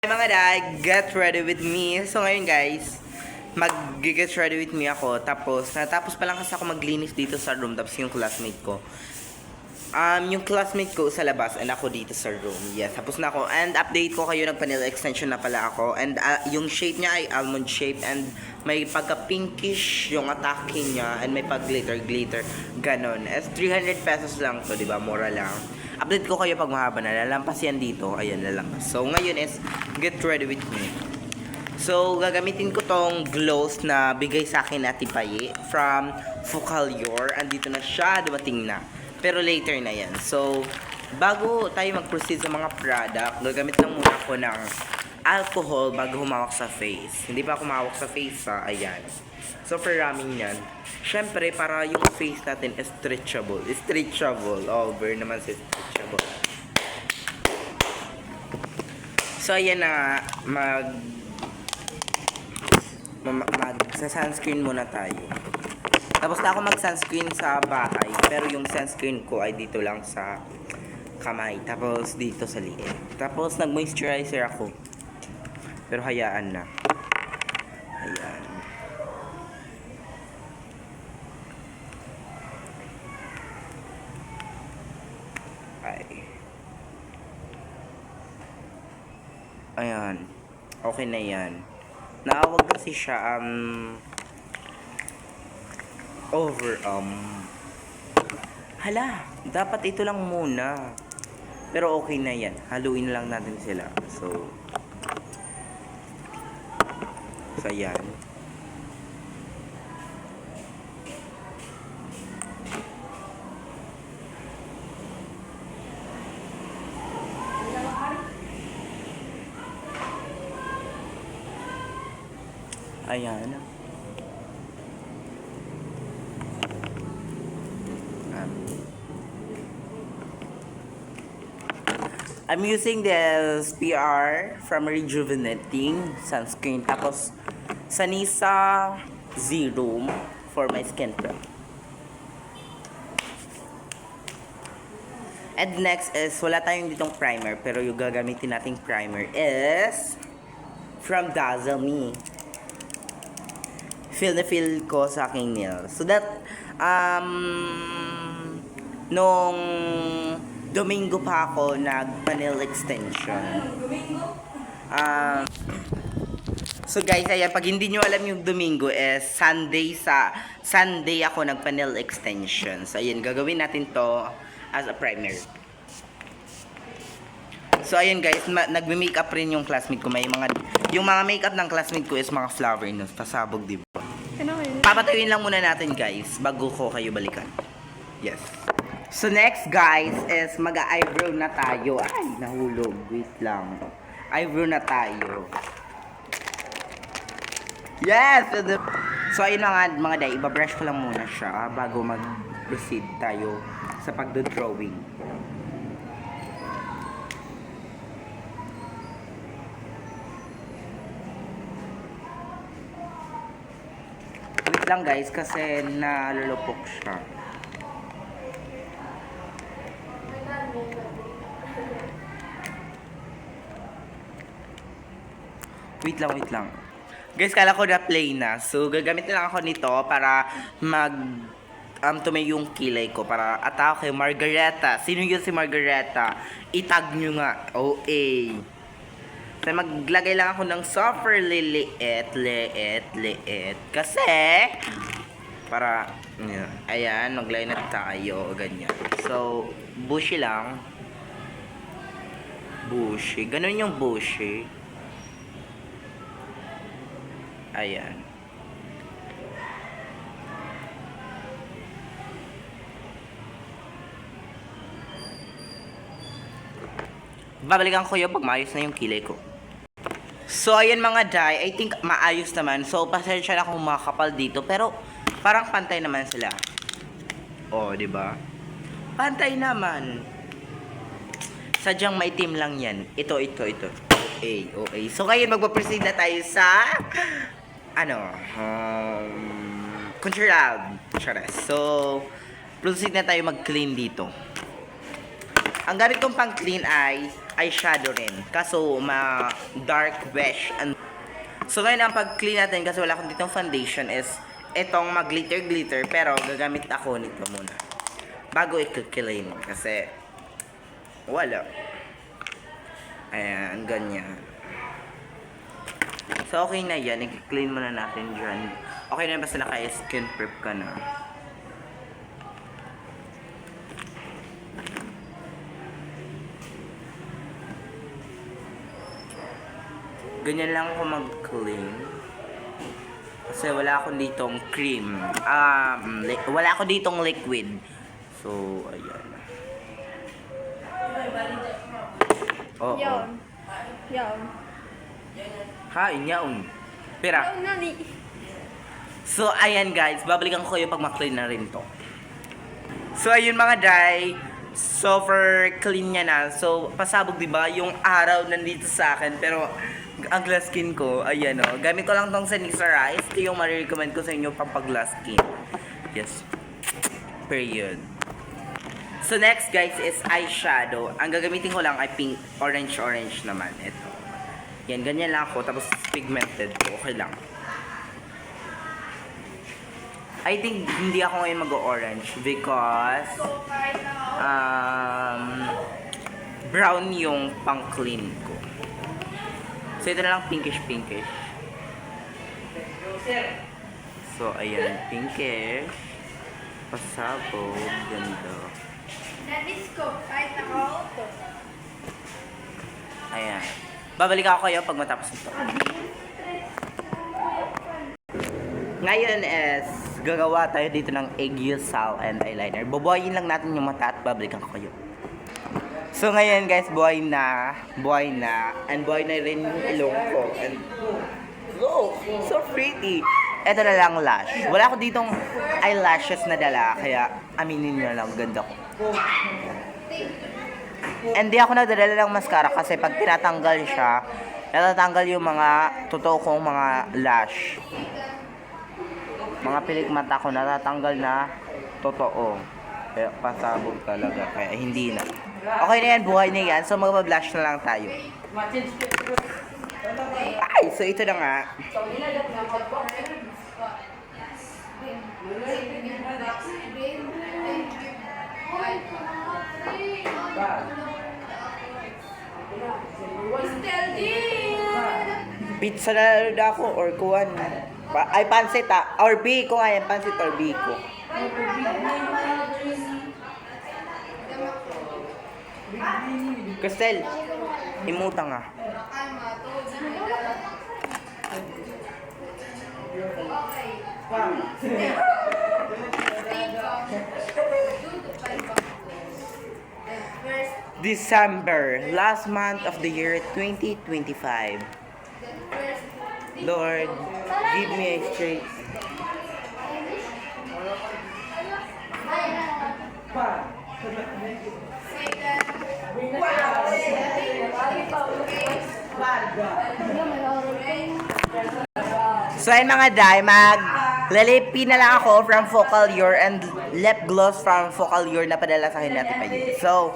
Mga day, get ready with me. So ngayon guys, mag-get ready with me ako. Natapos pa lang kasi ako maglinis dito sa room. Tapos yung classmate ko. Yung classmate ko sa labas and ako dito sa room. Yes, tapos na ako. And update ko kayo, nagpa-nail extension na pala ako. And yung shape niya ay almond shape. And may pagka-pinkish yung atake niya. And may pag-glitter. Ganon. As 300 pesos lang to, diba? Mura lang. Update ko kayo pag mahaba na. Lalampas yan dito. Ayan, lalampas. So, ngayon is, get ready with me. So, gagamitin ko tong gloss na bigay sa akin Ate Paye from Focalure. Andito na siya, dumating na. Pero later na yan. So, bago tayo mag-proceed sa mga product, gagamit lang muna ako ng alcohol bago humawak sa face. Hindi pa ako humawak sa face, ha? Ayan. So, for ramming yan. Siyempre, para yung face natin is stretchable. Stretchable. Over naman si stretchable. So, ayan na. Sa-sunscreen muna tayo. Tapos na ako mag-sunscreen sa bahay. Pero yung sunscreen ko ay dito lang sa kamay. Tapos dito sa liit. Tapos nag-moisturizer ako. Pero hayaan na. Ayan. Ayan. Okay na yan. Naawag kasi siya, hala, dapat ito lang muna. Pero okay na yan. Haluin lang natin sila. So, ayan. Ayan. I'm using this PR from Rejuvenating sunscreen. Tapos, Sanisa Zero for my skin prep. And next is, wala tayong ditong primer. Pero yung gagamitin nating primer is from Dazzle Me. Feel na feel ko sa aking nails. So that, nung Domingo pa ako nagpa-nail extension. So guys, ayan, pag hindi nyo alam yung Domingo is Sunday ako nagpa-nail extension. So ayan, gagawin natin to as a primer. So ayan guys, nagme-makeup rin yung classmate ko. Yung mga makeup ng classmate ko is mga flower nose, pasabog, diba? Papatawin lang muna natin guys, bago ko kayo balikan. Yes. So next guys is mag-eyebrow na tayo. Ay, nahulog. Wait lang. Eyebrow na tayo. Yes! So ayun na nga mga day, ibabrush ko lang muna siya bago mag-proceed tayo sa pagdo-drawing. Wait lang guys kasi nalulupok siya. Wait lang. Guys, kala ko na play na. So, gagamit na lang ako nito para tumay yung kilay ko. Para atake kay Margareta. Sino yun si Margareta? Itag nyo nga. OA. So, maglagay lang ako ng super liliit. Kasi, para, ayan, magline na tayo. Ganyan. So, bushy lang. Bushy. Ganun yung bushy. Ayan. Babalikan ko yun pag maayos na yung kilay ko. So, ayan mga day. I think maayos naman. So, pasensya na kung makapal dito. Pero, parang pantay naman sila. Oh, diba? Pantay naman. Sadyang maitim lang yan. Ito. Okay. So, ngayon magpaproceed na tayo sa contour lab. So, proceed na tayo mag-clean dito. Ang gamit kong pang clean ay eyeshadow rin. Kaso, dark beige. So, ngayon ang pag-clean natin kasi wala akong ditong foundation is itong mag-glitter-glitter. Pero, gagamit ako nito muna. Bago i-clean. Kasi, wala. Ayan, ganyan. So, okay na yan. I-clean muna natin dyan. Okay na basta naka-skin prep ka na. Ganyan lang ako mag-clean. Kasi wala akong ditong cream. Wala ako ditong liquid. So, ayan. Oo. Yaon. Ha, inyaon. Pera. Yaon nani. So, ayan guys. Babalikan ko kayo pag ma-clean na rin to. So, ayun mga day. So, for clean niya na. So, pasabog diba? Yung araw nandito sa akin. Pero, ang glass skin ko, ayan o. Gamit ko lang tong sa Nixara. Ito yung marirecommend ko sa inyo pang pag-glass skin. Yes. Period. So, next guys is eyeshadow. Ang gagamitin ko lang ay pink, orange naman. Ito. Yan, ganyan lang ako. Tapos, pigmented ko. Okay lang. I think hindi ako ngayon mag-orange because brown yung pang-clean ko. So, ito na lang pinkish. So, ayan, pinkish. Pasabog, ganda. Ayan. Babalik ako kayo pag matapos ito. Ngayon is gagawa tayo dito ng Aegyo-Sal and eyeliner. Bubuhayin lang natin yung mata at babalikan ko kayo. So ngayon guys, buhay na, and buhay na rin yung ilong ko. And oh, so pretty. Ito na lang lash. Wala ako ditong eyelashes na dala, kaya aminin nyo lang, ganda ko. And di ako nagdadala ng mascara kasi pag tinatanggal siya, natatanggal yung mga totoo kong mga lash. Mga pilik mata ko natatanggal na totoo. Kaya pasabog talaga, kaya hindi na. Okay na yan, buhay na yan. So magbablash na lang tayo. Ay, so ito na nga. Pizza na lang ako or kuwan. Ay, pansit or biko nga yan, pansit or biko. Cristel, imuta nga. December, last month of the year 2025. Lord, give me a straight. So ay mga day, maglalipi na lang ako from Focal Your and lip gloss from Focal Your na padala sa akin natin pa yun. So,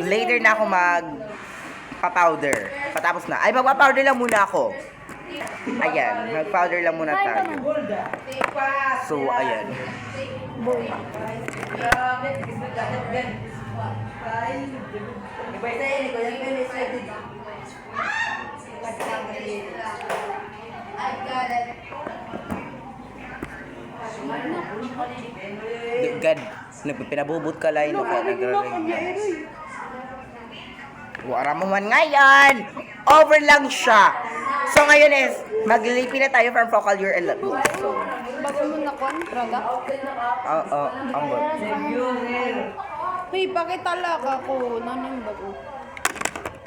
later na ako magpa-powder. Patapos na. Ay, magpa-powder lang muna ako. Ayan, mag-powder lang muna tayo. So, ayan. God, pinabubot ka lang, no? Kaya nagraring. Wala mo man ngayon! Over lang siya! So ngayon is, maglilipi na tayo from Focal Your and lip gloss. So, Bago mo na kontraga? oo, ang good. Hey, bakit talak ako? Nanong bago?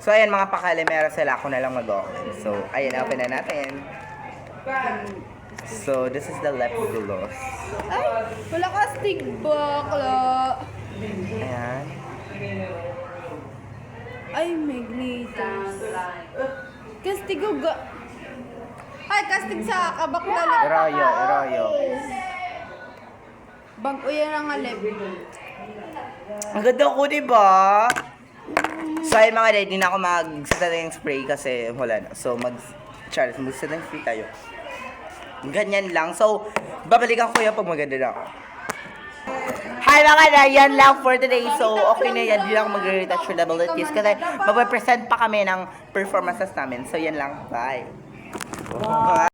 So ayan mga pakalimera sila, ako na lang mag-open. So, ayan, open na natin. So, this is the lip gloss. Ay, wala ka stick bakla. Ayan. Ay, may glitters. Kastig ga. Ay, kastig sa kabakla. Eroyo. Bag-o yan ang alip. Ang ganda ko, diba? So ayun mga day, di na ako mag-setting spray kasi wala na. So mag-setting spray tayo. Ganyan lang. So, babalikan ko yan pag maganda na ako. Hi mga day, yan lang for today. So, okay na yan. Di lang ako mag-retouch your abilities kasi mag-present pa kami ng performances namin. So, yan lang. Bye.